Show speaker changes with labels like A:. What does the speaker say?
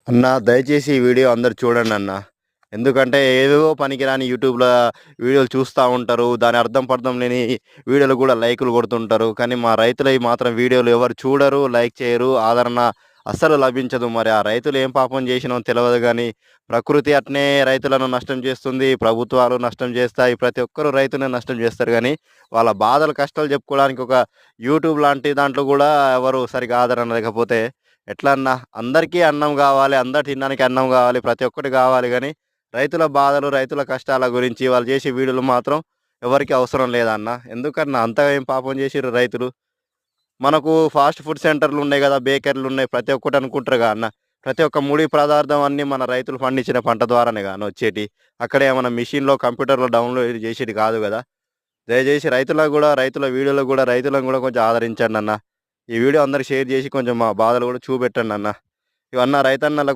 A: అన్న దయచేసి ఈ వీడియో అందరు చూడండి అన్న. ఎందుకంటే ఏవేవో పనికిరాని యూట్యూబ్‌లో వీడియోలు చూస్తా ఉంటారు. దాని అర్థం పర్థం లేని వీడియోలు కూడా లైకులు కొడుతుంటారు. కానీ మా రైతులయి మాత్రం వీడియోలు ఎవరు చూడరు, లైక్ చేయరు, ఆదరణ అస్సలు లభించదు. మరి ఆ రైతులు ఏం పాపం చేసినో తెలవదు గానీ, ప్రకృతి అట్నే రైతులను నష్టం చేస్తుంది. ప్రభుత్వాలు నష్టం చేస్తాయి. ప్రతి ఒక్కరు రైతుని నష్టం చేస్తారు గానీ, వాళ్ళ బాధలు, కష్టాలు చెప్పుకోవడానికి ఒక యూట్యూబ్ లాంటి దాంట్లో కూడా ఎవరు సరిగ్గా ఆదరణ లేకపోతే ఎట్లా అన్నా? అందరికీ అన్నం గావాలి. అందరు తినడానికి అన్నం గావాలి. ప్రతి ఒక్కటి గావాలి గానీ, రైతుల బాధలు, రైతుల కష్టాల గురించి వాళ్ళు చేసే వీడియోలు మాత్రం ఎవరికీ అవసరం లేదన్న. ఎందుకన్నా అంతగా ఏం పాపం చేసిర్రు రైతులు? మనకు ఫాస్ట్ ఫుడ్ సెంటర్‌లున్నాయి గదా! బేకరీలున్నాయి. ప్రతి ఒక్కటి అనుకుంటారుగా అన్న. ప్రతి ఒక్క ముడి పదార్థం అన్నీ మన రైతులు పండించిన పంట ద్వారానేగా అన్న వచ్చేటియి. అక్కడ ఏమన్నా మిషన్‌లో, కంప్యూటర్‌లో డౌన్‌లోడ్ చేసేది కాదు గదా! దయచేసి రైతులకు గూడా, రైతుల వీడియోలకు గూడా రైతులను గూడా కొంచెం ఆదరించండన్న. ఈ వీడియో అందరికి షేర్ జేసి కొంచెం మా బాధలు గూడా చూపెట్టండన్న. ఇవన్న రైతన్నలకు